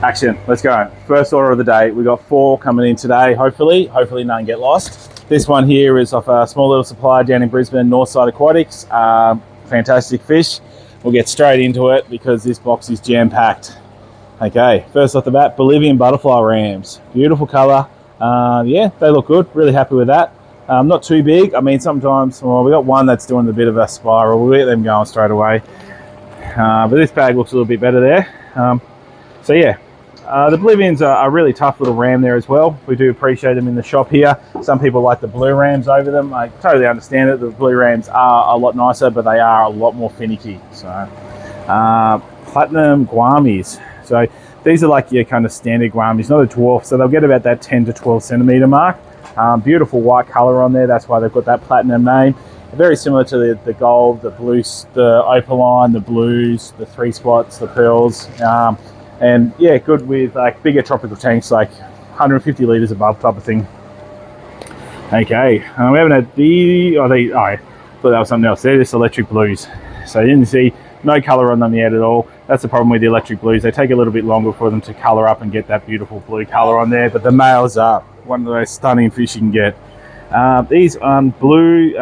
Action, let's go. First order of the day. We got 4 coming in today, hopefully none get lost. This one here is off a small little supplier down in Brisbane, Northside Aquatics. Fantastic fish. We'll get straight into it because this box is jam-packed. Okay, first off the bat, Bolivian butterfly rams. Beautiful colour. Yeah, they look good. Really happy with that. Not too big. I mean, sometimes, well, we got one that's doing a bit of a spiral. We'll get them going straight away. But this bag looks a little bit better there. So yeah, the Bolivians are a really tough little ram there as well. We do appreciate them in the shop here. Some people like the blue rams over them. I totally understand it. The blue rams are a lot nicer, but they are a lot more finicky. So, platinum guamis. So these are like your kind of standard guamis, not a dwarf. So they'll get about that 10 to 12 centimetre mark. Beautiful white colour on there. That's why they've got that platinum name. Very similar to the gold, the blues, the opaline, the blues, the 3 spots, the pearls. And yeah, good with like bigger tropical tanks, like 150 litres above type of thing. Okay, we haven't had I thought that was something else. They're just electric blues. So you didn't see no colour on them yet at all. That's the problem with the electric blues. They take a little bit longer for them to colour up and get that beautiful blue colour on there. But the males are one of the most stunning fish you can get. These blue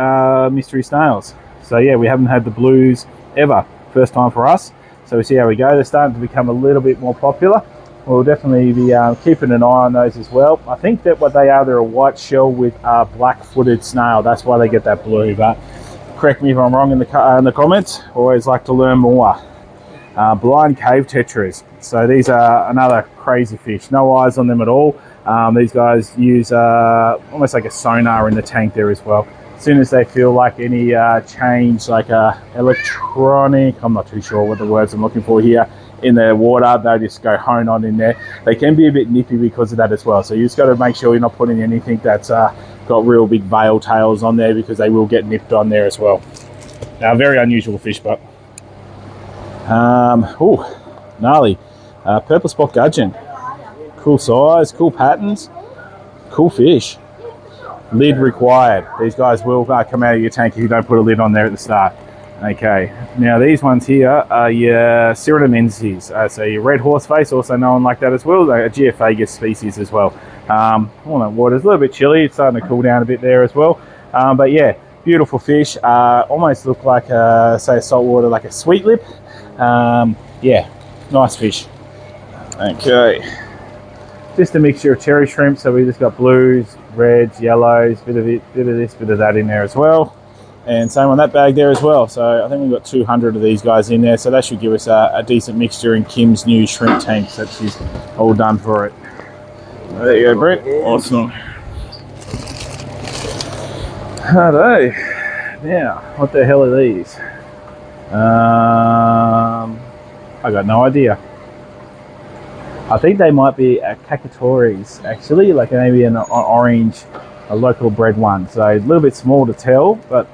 mystery snails. So yeah, we haven't had the blues ever. First time for us. So we see how we go. They're starting to become a little bit more popular. We'll definitely be keeping an eye on those as well. I think that what they are, they're a white shell with a black-footed snail. That's why they get that blue. But correct me if I'm wrong in the comments. Always like to learn more. Blind cave tetras. So these are another crazy fish. No eyes on them at all. These guys use almost like a sonar in the tank there as well. As soon as they feel like any change, like electronic, I'm not too sure what the words I'm looking for here, in the water, they'll just go hone on in there. They can be a bit nippy because of that as well. So you just got to make sure you're not putting anything that's got real big veil tails on there, because they will get nipped on there as well. Now, very unusual fish, but gnarly. Purple spot gudgeon. Cool size, cool patterns, cool fish. Lid required. These guys will come out of your tank if you don't put a lid on there at the start. Okay, now these ones here are your Sirenamenses. So your red horseface, also known like that as well, a Geophagus species as well. Water's a little bit chilly, it's starting to cool down a bit there as well. But yeah, beautiful fish. Almost look like, say, a saltwater, like a sweet lip. Yeah, nice fish. Okay. Just a mixture of cherry shrimp, so we just got blues, reds, yellows, bit of this, bit of that in there as well. And same on that bag there as well. So I think we've got 200 of these guys in there, so that should give us a decent mixture in Kim's new shrimp tanks that she's all done for it. There you go, Brett. Awesome. Righto. Now, what the hell are these? I got no idea. I think they might be cacatories, actually, like maybe an orange, a local bred one. So a little bit small to tell, but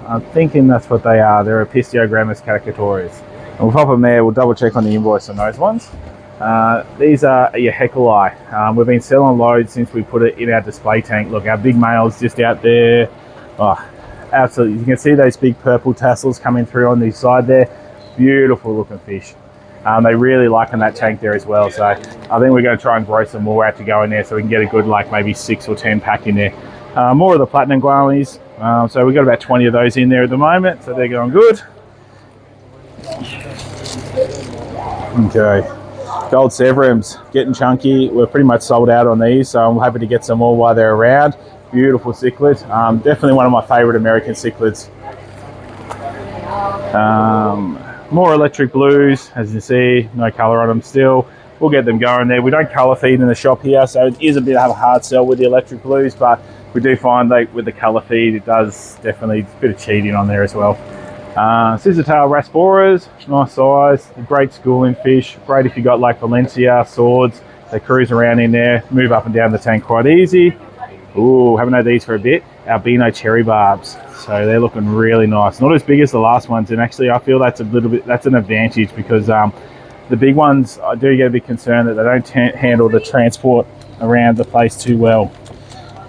I'm thinking that's what they are. They're Apistogrammus cacatories. And we'll pop them there. We'll double check on the invoice on those ones. These are your Heckelii. We've been selling loads since we put it in our display tank. Look, our big male's just out there. Oh, absolutely. You can see those big purple tassels coming through on the side there. Beautiful looking fish. They really like in that tank there as well. So I think we're going to try and grow some more out to go in there so we can get a good, like maybe 6 or 10 pack in there. More of the platinum guamis. So we've got about 20 of those in there at the moment. So they're going good. Okay. Gold Severums, getting chunky. We're pretty much sold out on these. So I'm happy to get some more while they're around. Beautiful cichlids. Definitely one of my favorite American cichlids. More electric blues, as you see, no colour on them still. We'll get them going there. We don't colour feed in the shop here, so it is a bit of a hard sell with the electric blues, but we do find that with the colour feed, it does definitely a bit of cheating on there as well. Scissortail Rasboras, nice size, great schooling fish. Great if you got like Valencia, swords, they cruise around in there, move up and down the tank quite easy. Ooh, haven't had these for a bit. Albino cherry barbs. So they're looking really nice. Not as big as the last ones, and actually I feel that's an advantage because the big ones, I do get a bit concerned that they don't handle the transport around the place too well.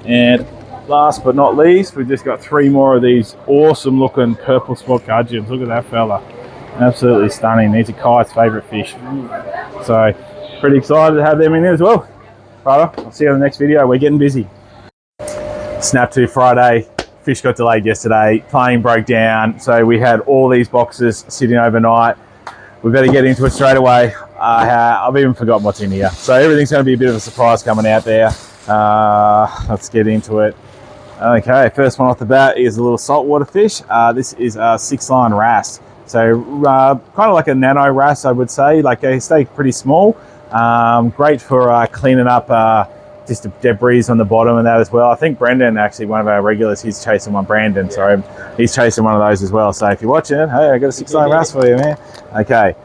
And last but not least, we've just got 3 more of these awesome looking purple spot gudgeons. Look at that fella. Absolutely stunning. These are Kai's favourite fish. So pretty excited to have them in there as well. Right, I'll see you in the next video. We're getting busy. Snap to Friday. Fish got delayed yesterday. Plane broke down, so we had all these boxes sitting overnight. We better get into it straight away. I've even forgotten what's in here, so everything's going to be a bit of a surprise coming out there. Let's get into it. Okay, first one off the bat is a little saltwater fish. This is a 6-line wrasse. So kind of like a nano wrasse, I would say. Like they stay pretty small. Great for cleaning up just debris on the bottom and that as well. I think Brendan, actually one of our regulars, he's chasing one. Brandon, sorry, he's chasing one of those as well. So if you're watching it, hey, I got a 6-line wrasse for you, man. Okay,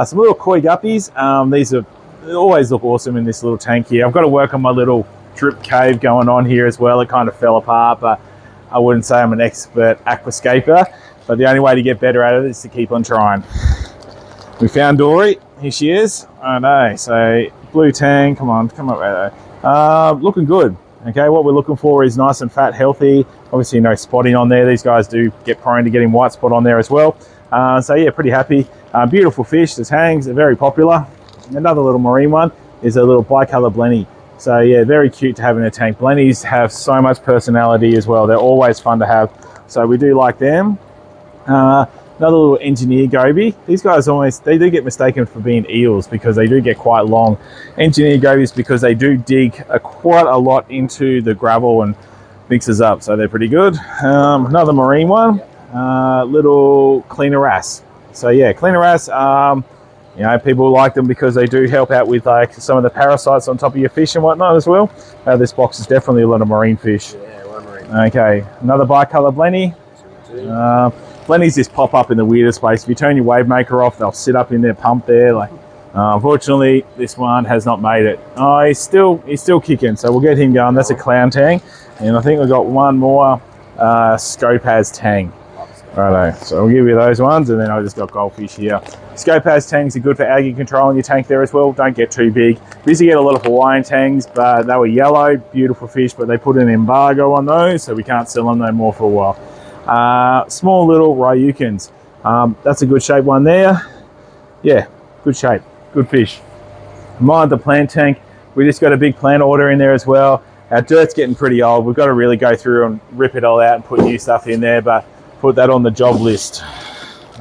some little koi guppies. These always look awesome in this little tank here. I've got to work on my little drip cave going on here as well. It kind of fell apart, but I wouldn't say I'm an expert aquascaper, but the only way to get better at it is to keep on trying. We found Dory. Here she is. I know. So blue tang. Come on, come up right there. Looking good. Okay, what we're looking for is nice and fat, healthy. Obviously no spotting on there. These guys do get prone to getting white spot on there as well. So yeah, pretty happy. Beautiful fish. The tangs are very popular. Another little marine one is a little bicolor blenny. So yeah, very cute to have in a tank. Blennies have so much personality as well. They're always fun to have. So we do like them. Another little engineer goby. These guys they do get mistaken for being eels because they do get quite long. Engineer gobies because they do dig quite a lot into the gravel and mixes up. So they're pretty good. Another marine one, little cleaner wrasse. So yeah, cleaner wrasse. You know, people like them because they do help out with like some of the parasites on top of your fish and whatnot as well. This box is definitely a lot of marine fish. Yeah, a lot of marine. Okay, another bicolor blenny. Blennies just pop up in the weirdest place. If you turn your wave maker off, they'll sit up in their pump there. Like, unfortunately, this one has not made it. Oh, he's still kicking, so we'll get him going. That's a clown tang, and I think we've got one more Scopaz tang. Righto, so we'll give you those ones, and then I just got goldfish here. Scopaz tangs are good for algae control in your tank there as well. Don't get too big. We used to get a lot of Hawaiian tangs, but they were yellow, beautiful fish, but they put an embargo on those, so we can't sell them no more for a while. Small little Ryukins. That's a good shape one there. Yeah, good shape, good fish. Mind the plant tank. We just got a big plant order in there as well. Our dirt's getting pretty old. We've got to really go through and rip it all out and put new stuff in there, but put that on the job list.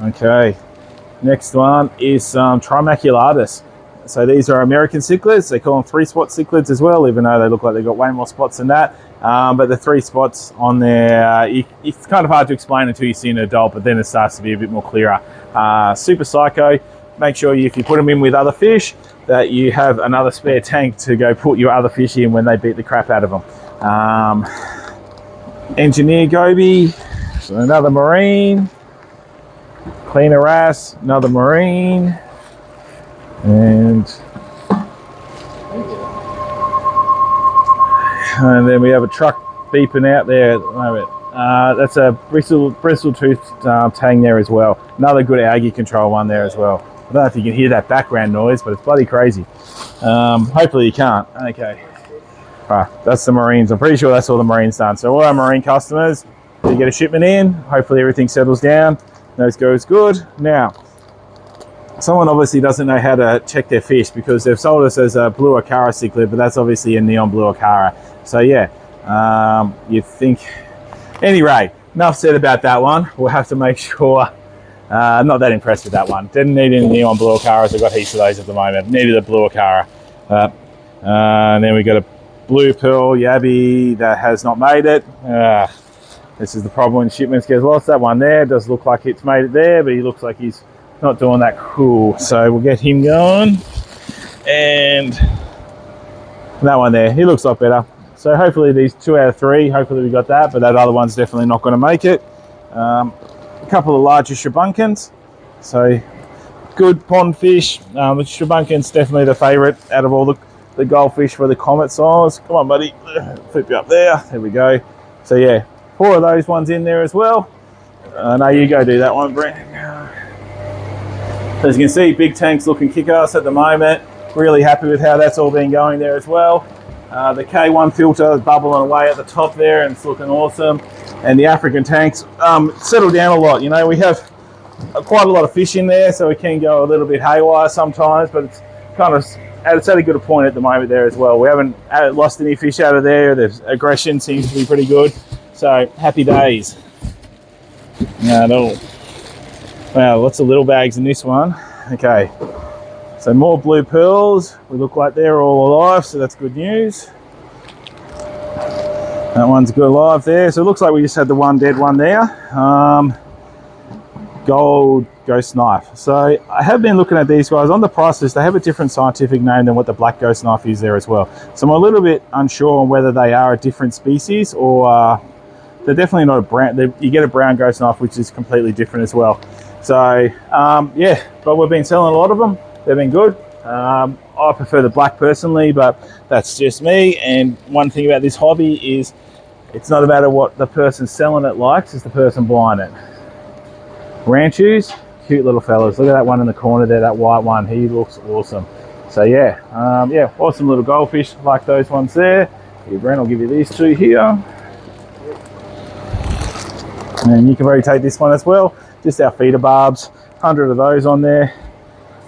Okay, next one is Trimaculatus. So these are American cichlids. They call them 3-spot cichlids as well, even though they look like they've got way more spots than that. But the 3 spots on there, it's kind of hard to explain until you see an adult, but then it starts to be a bit more clearer. Super psycho. Make sure if you put them in with other fish, that you have another spare tank to go put your other fish in when they beat the crap out of them. Engineer goby. So another marine. Cleaner wrasse. Another marine. And then we have a truck beeping out there at the moment. That's a bristle tooth tang there as well. Another good algae control one there as well. I don't know if you can hear that background noise, but it's bloody crazy. Hopefully you can't. Okay. That's the marines. I'm pretty sure that's all the marines done. So all our marine customers, you get a shipment in. Hopefully everything settles down. Those goes good. Now, someone obviously doesn't know how to check their fish because they've sold us as a blue acara cichlid, but that's obviously a neon blue acara. So yeah, you'd think. Anyway, enough said about that one. We'll have to make sure. Not that impressed with that one. Didn't need any neon blue acaras. I've got heaps of those at the moment. Needed a blue acara. And then we got a blue pearl yabby that has not made it. This is the problem when shipments gets lost. That one there does look like it's made it there, but he looks like he's not doing that cool. So we'll get him going. And that one there, he looks a lot better. So hopefully these 2 out of 3, hopefully we got that, but that other one's definitely not going to make it. A couple of larger shubunkins. So good pond fish. The shubunkin's definitely the favorite out of all the goldfish for the comet size. Come on, buddy. Flip you up there. There we go. So yeah, 4 of those ones in there as well. No, you go do that one, Brent. As you can see, big tank's looking kick-ass at the moment. Really happy with how that's all been going there as well. The K1 filter is bubbling away at the top there and it's looking awesome. And the African tanks settled down a lot. You know, we have quite a lot of fish in there, so we can go a little bit haywire sometimes, but it's kind of it's at a good point at the moment there as well. We haven't lost any fish out of there. The aggression seems to be pretty good. So happy days. Wow, lots of little bags in this one. Okay, so more blue pearls. We look like they're all alive, so that's good news. That one's good alive there. So it looks like we just had the one dead one there. Gold ghost knife. So I have been looking at these guys on the price list. They have a different scientific name than what the black ghost knife is there as well. So I'm a little bit unsure on whether they are a different species or they're definitely not a brown. You get a brown ghost knife, which is completely different as well. So yeah, but we've been selling a lot of them. They've been good. I prefer the black personally, but that's just me. And one thing about this hobby is it's not about what the person selling it likes, it's the person buying it. Ranchus, cute little fellas. Look at that one in the corner there, that white one. He looks awesome. So yeah, yeah, awesome little goldfish like those ones there. Here, Brent, I'll give you these two here. And you can rotate this one as well. Just our feeder barbs, 100 of those on there.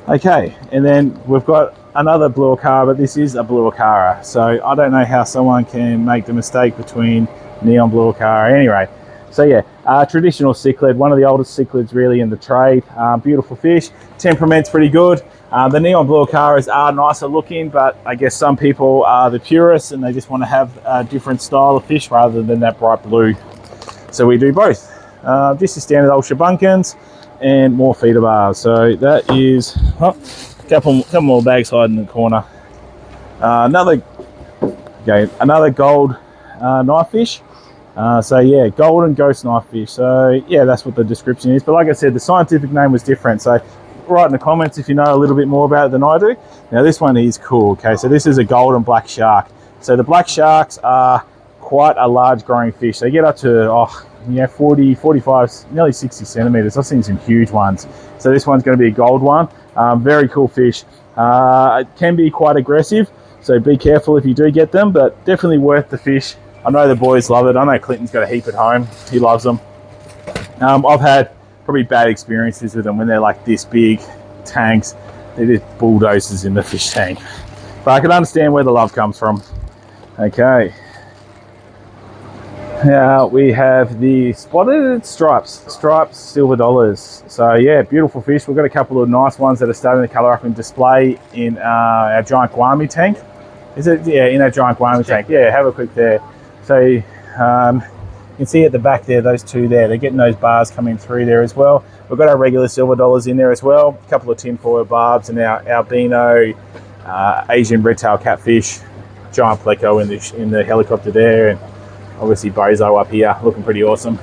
Okay, and then we've got another blue acara, but this is a blue acara. So I don't know how someone can make the mistake between neon blue acara. Anyway, so yeah, traditional cichlid, one of the oldest cichlids really in the trade. Beautiful fish, temperament's pretty good. The neon blue acaras are nicer looking, but I guess some people are the purists and they just want to have a different style of fish rather than that bright blue. So we do both. Just your standard old shabunkins and more feeder bars. So that is a couple more bags hiding in the corner. Another gold knife fish. So yeah, golden ghost knife fish. So yeah, that's what the description is. But like I said, the scientific name was different. So write in the comments if you know a little bit more about it than I do. Now this one is cool. Okay, so this is a golden black shark. So the black sharks are quite a large growing fish. They get up to 40, 45, nearly 60 centimeters. I've seen some huge ones. So this one's going to be a gold one. Very cool fish. It can be quite aggressive, so be careful if you do get them, but definitely worth the fish. I know the boys love it. I know Clinton's got a heap at home. He loves them. I've had probably bad experiences with them when they're like this big tanks. They're just bulldozers in the fish tank. But I can understand where the love comes from. Okay. Now we have the spotted stripes silver dollars. So yeah, beautiful fish. We've got a couple of nice ones that are starting to colour up and display in our giant guami tank. Is it? Yeah, in our giant guami tank. Yeah, have a quick there. So you can see at the back there, those two there, they're getting those bars coming through there as well. We've got our regular silver dollars in there as well, a couple of tinfoil barbs, and our albino Asian red-tailed catfish, giant pleco in the helicopter there, and obviously bozo up here, looking pretty awesome.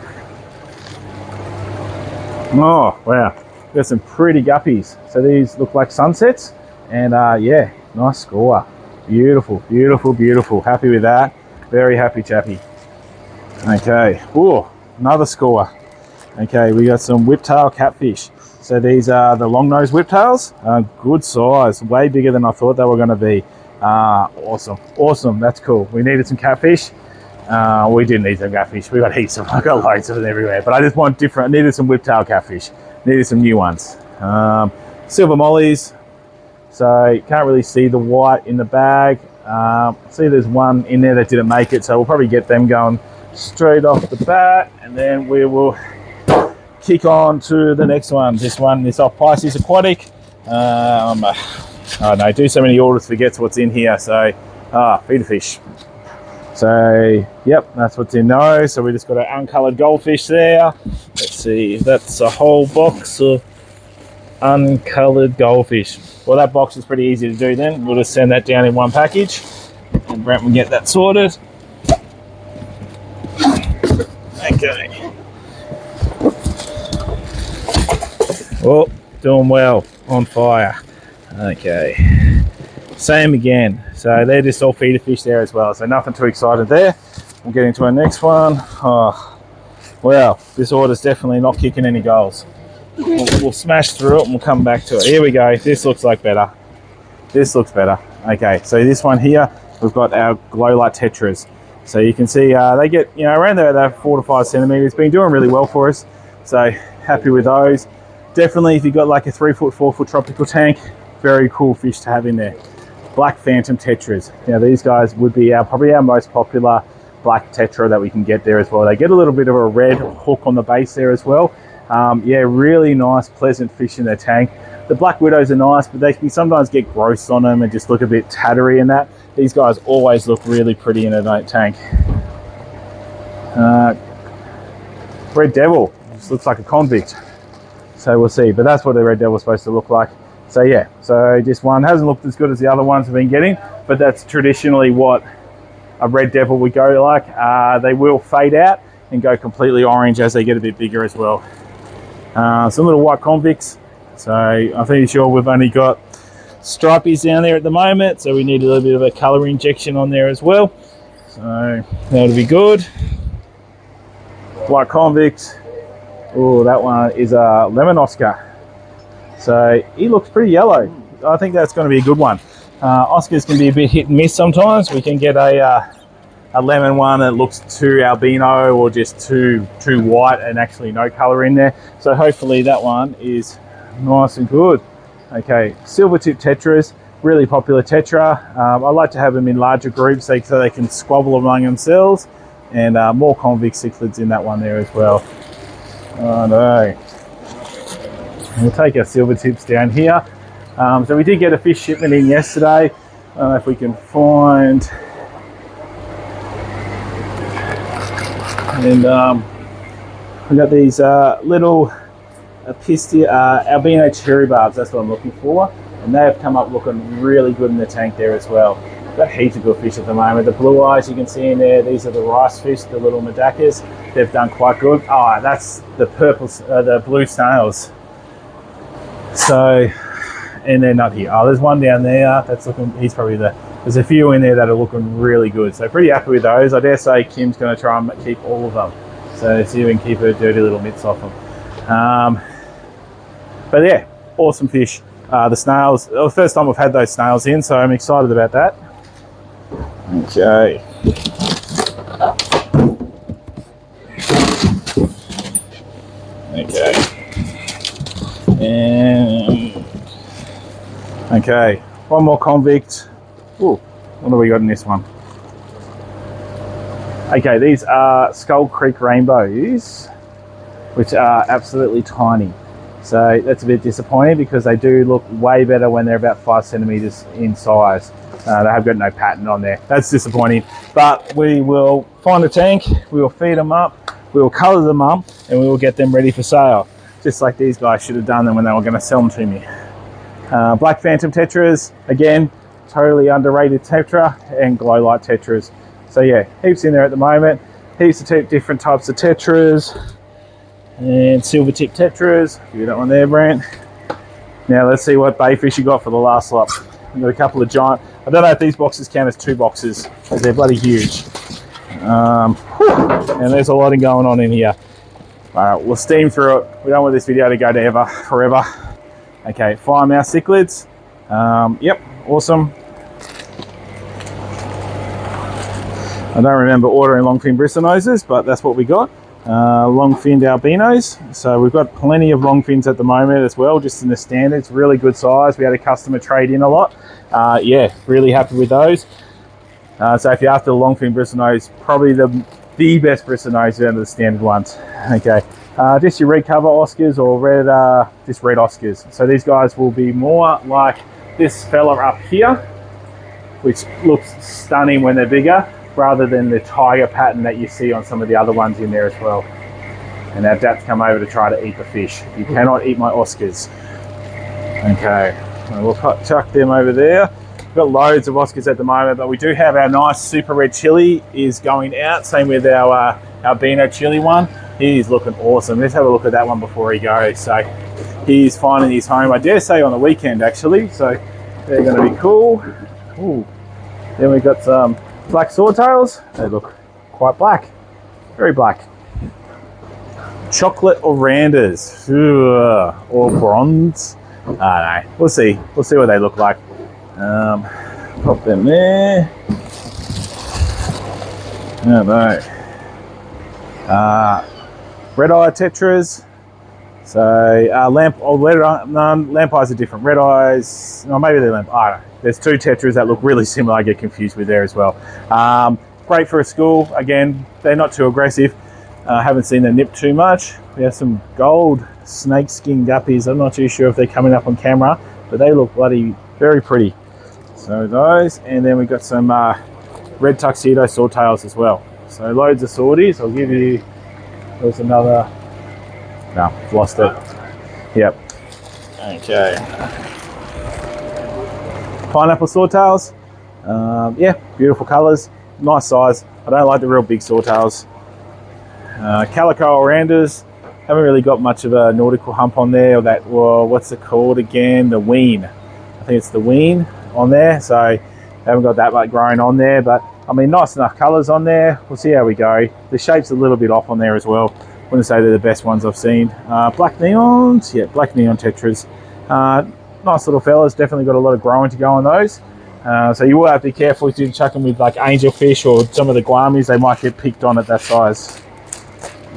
Oh wow, got some pretty guppies. So these look like sunsets, and yeah, nice score. Beautiful, beautiful, beautiful. Happy with that. Very happy chappy. Okay, ooh, another score. Okay, we got some whiptail catfish. So these are the long-nosed whiptails. Good size, way bigger than I thought they were going to be. Awesome, awesome. That's cool. We needed some catfish. We didn't need some catfish. We got heaps of them. I got loads of them everywhere. But I just want different. I needed some whiptail catfish. Needed some new ones. Silver mollies. So you can't really see the white in the bag. See, there's one in there that didn't make it, so we'll probably get them going straight off the bat, and then we will kick on to the next one. This one is off Pisces Aquatic. Oh no, do so many orders, forgets what's in here. So feeder fish. So yep, that's what's in those. So we just got an uncoloured goldfish there. Let's see, that's a whole box of uncoloured goldfish. Well, that box is pretty easy to do then. We'll just send that down in one package and Brent will get that sorted. Okay. Oh, doing well, on fire. Okay. Same again. So they're just all feeder fish there as well. So nothing too excited there. We'll get into our next one. Oh, well, this order's definitely not kicking any goals. We'll smash through it and we'll come back to it. Here we go. This looks like better. This looks better. Okay, so this one here, we've got our glow light tetras. So you can see they get, you know, around there, they're 4 to 5 centimeters. Been doing really well for us. So happy with those. Definitely, if you've got like a 3 foot, 4 foot tropical tank, very cool fish to have in there. black phantom tetras. Now these guys would be probably our most popular black tetra that we can get there as well. They get a little bit of a red hook on the base there as well. Yeah, really nice, pleasant fish in their tank. The black widows are nice, but they can sometimes get gross on them and just look a bit tattery in that. These guys always look really pretty in a tank. Red devil, just looks like a convict. So we'll see, but that's what the red devil's supposed to look like. So yeah, so this one hasn't looked as good as the other ones we've been getting, but that's traditionally what a red devil would go like. They will fade out and go completely orange as they get a bit bigger as well. Some little white convicts. So I'm pretty sure we've only got stripies down there at the moment, so we need a little bit of a colour injection on there as well. So that'll be good. White convict. Oh, that one is a lemon Oscar. So he looks pretty yellow. I think that's going to be a good one. Oscars can be a bit hit and miss sometimes. We can get a lemon one that looks too albino or just too white and actually no colour in there. So hopefully that one is nice and good. Okay, silver tip tetras, really popular tetra. I like to have them in larger groups so they can squabble among themselves, and more convict cichlids in that one there as well. Oh no. We'll take our silver tips down here. So we did get a fish shipment in yesterday. I don't know if we can find, and we got these little albino cherry barbs. That's what I'm looking for, and they have come up looking really good in the tank there as well. We've got heaps of good fish at the moment. The blue eyes you can see in there, these are the rice fish, the little madakas. They've done quite good. Oh, that's the purple, the blue snails. So, and they're not here. Oh, there's one down there. That's looking, he's probably there's a few in there that are looking really good. So pretty happy with those. I dare say Kim's going to try and keep all of them. So see if we can keep her dirty little mitts off them. But yeah, awesome fish. The snails, the first time we've had those snails in, so I'm excited about that. Okay. Okay. And okay, one more convict. Ooh, what have we got in this one? Okay, these are Skull Creek rainbows, which are absolutely tiny. So that's a bit disappointing because they do look way better when they're about 5 centimeters in size. They have got no pattern on there. That's disappointing, but we will find a tank, we will feed them up, we will color them up, and we will get them ready for sale. Just like these guys should have done them when they were going to sell them to me. Black Phantom tetras, again, totally underrated tetra, and glow light tetras. So yeah, heaps in there at the moment. Heaps of different types of tetras. And silver tip tetras. Give you that one there, Brent. Now let's see what bayfish you got for the last lot. We've got a couple of giant, I don't know if these boxes count as 2 boxes, because they're bloody huge. And there's a lot going on in here. Alright, we'll steam through it. We don't want this video to go to forever. Okay, firemouth cichlids. Yep, awesome. I don't remember ordering long-fin bristlenoses, but that's what we got. Long-finned albinos. So we've got plenty of long-fins at the moment as well, just in the standards. Really good size. We had a customer trade in a lot. Yeah, really happy with those. So if you're after the long-fin bristlenose, probably the best bristlenose out of the standard ones. Okay, just your red cover Oscars or red, just red Oscars. So these guys will be more like this fella up here, which looks stunning when they're bigger, rather than the tiger pattern that you see on some of the other ones in there as well. And our dad's come over to try to eat the fish. You cannot eat my Oscars. Okay, we'll chuck them over there. We've got loads of Oscars at the moment, but we do have our nice super red chili is going out. Same with our albino chili one. He's looking awesome. Let's have a look at that one before he goes. So he's finding his home, I dare say on the weekend actually. So they're going to be cool. Ooh. Then we've got some black swordtails. They look quite black, very black. Chocolate orandas, or bronze. I don't know. We'll see. We'll see what they look like. Pop them there. Oh no. Red eye tetras. So lamp eyes are different. Red eyes. No, maybe they're lamp. I don't know. There's two tetras that look really similar. I get confused with there as well. Great for a school. Again, they're not too aggressive. Haven't seen them nip too much. We have some gold snake skin guppies. I'm not too sure if they're coming up on camera, but they look bloody very pretty. So those, and then we've got some red tuxedo swordtails as well. So loads of swordies. I'll give you, there's another, no, lost it. Yep. Okay. Pineapple swordtails. Yeah, beautiful colours, nice size. I don't like the real big swordtails. Calico oranders, haven't really got much of a nautical hump on there, or that, well, what's it called again? The ween. I think it's the ween on there, so haven't got that much growing on there, but I mean, nice enough colours on there. We'll see how we go. The shape's a little bit off on there as well. Wouldn't say they're the best ones I've seen. Black neons, yeah, black neon tetras. Nice little fellas, definitely got a lot of growing to go on those. So you will have to be careful if you chuck them with like angelfish or some of the guamis, they might get picked on at that size.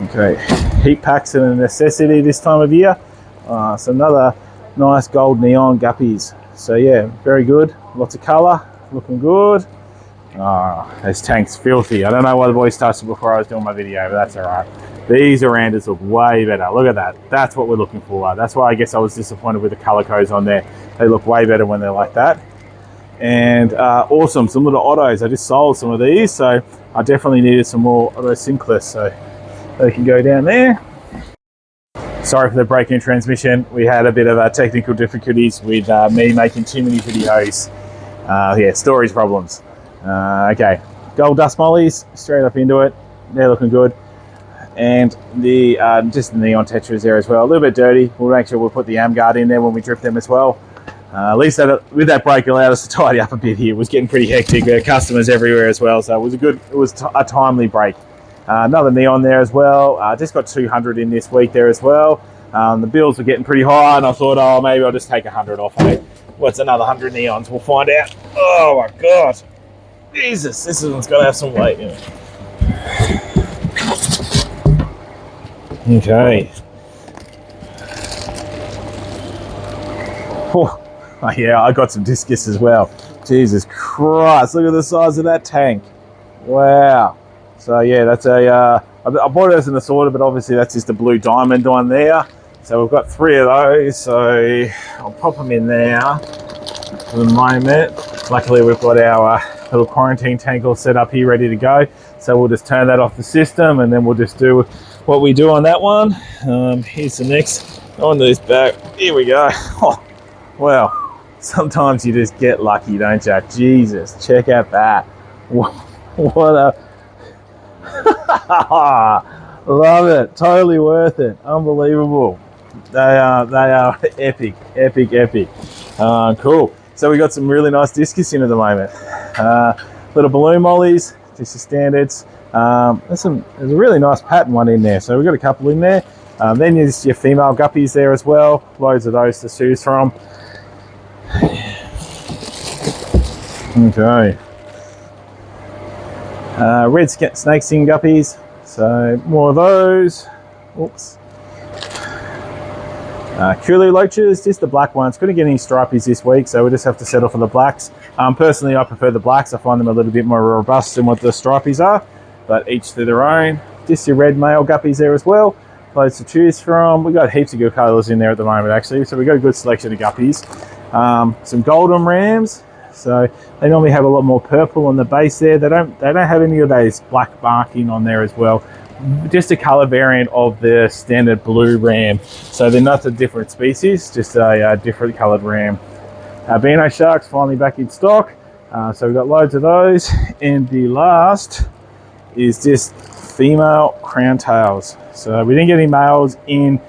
Okay, heat packs are a necessity this time of year. So another nice gold neon guppies. So yeah, very good, lots of colour, looking good. This tank's filthy. I don't know why the boys touched it before I was doing my video, but that's alright. These oranders look way better. Look at that. That's what we're looking for. That's why I guess I was disappointed with the calicos on there. They look way better when they're like that. And awesome, some little ottos. I just sold some of these, so I definitely needed some more otto cinclus, so they can go down there. Sorry for the break-in transmission. We had a bit of technical difficulties with me making too many videos. Yeah, storage problems. Okay, gold dust mollies, straight up into it. They're looking good. And the just the neon tetras there as well. A little bit dirty. We'll make sure we'll put the Amguard in there when we drip them as well. At least with that break, it allowed us to tidy up a bit here. It was getting pretty hectic. There were customers everywhere as well, so it was a timely break. Another neon there as well. Just got 200 in this week there as well. The bills were getting pretty high, and I thought, oh, maybe I'll just take 100 off. Hey, what's another 100 neons? We'll find out. Oh my god, Jesus, this one's gonna have some weight in it. Okay. Oh, yeah, I got some discus as well. Jesus Christ, look at the size of that tank. Wow. So yeah, that's a, I bought it as an assorted, but obviously that's just a blue diamond on there. So we've got 3 of those, so I'll pop them in there for the moment. Luckily we've got our little quarantine tank all set up here, ready to go. So we'll just turn that off the system, and then we'll just do what we do on that one. Here's the next, on this back, here we go. Oh, well, sometimes you just get lucky, don't you? Jesus, check out that. What a, love it, totally worth it, unbelievable. They are epic, epic, epic. Cool. So we got some really nice discus in at the moment. Little balloon mollies, just the standards. There's a really nice pattern one in there, so we've got a couple in there. Then there's your female guppies there as well. Loads of those to choose from. Okay. Red snake skin guppies, so more of those. Oops. Kulu loaches, just the black ones. Couldn't get any stripies this week, so we just have to settle for the blacks. Personally, I prefer the blacks. I find them a little bit more robust than what the stripies are, but each to their own. Just your red male guppies there as well. Loads to choose from. We got heaps of good colours in there at the moment, actually, so we got a good selection of guppies. Some golden rams. So they normally have a lot more purple on the base there. They don't have any of those black marking on there as well. Just a color variant of the standard blue ram. So they're not a different species, just a different colored ram. Albino sharks finally back in stock. So we've got loads of those. And the last is just female crown tails. So we didn't get any males in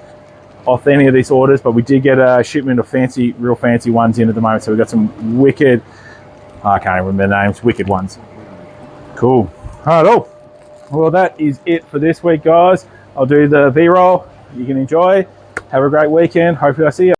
off any of these orders, but we did get a shipment of real fancy ones in at the moment. So we've got some wicked, I can't even remember the names, wicked ones. Cool. All right, oh. Well, that is it for this week, guys. I'll do the B-roll. You can enjoy. Have a great weekend. Hopefully I see you.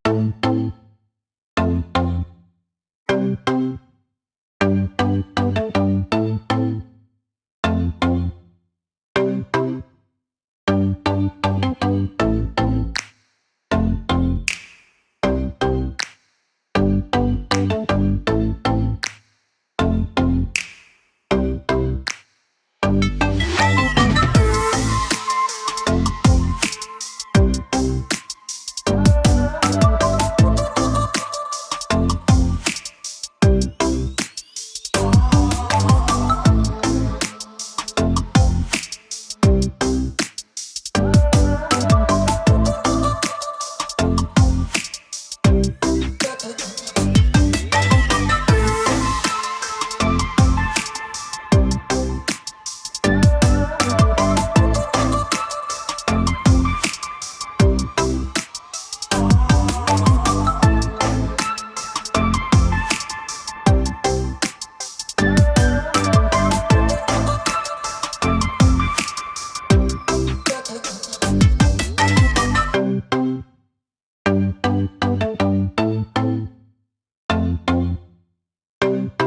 you.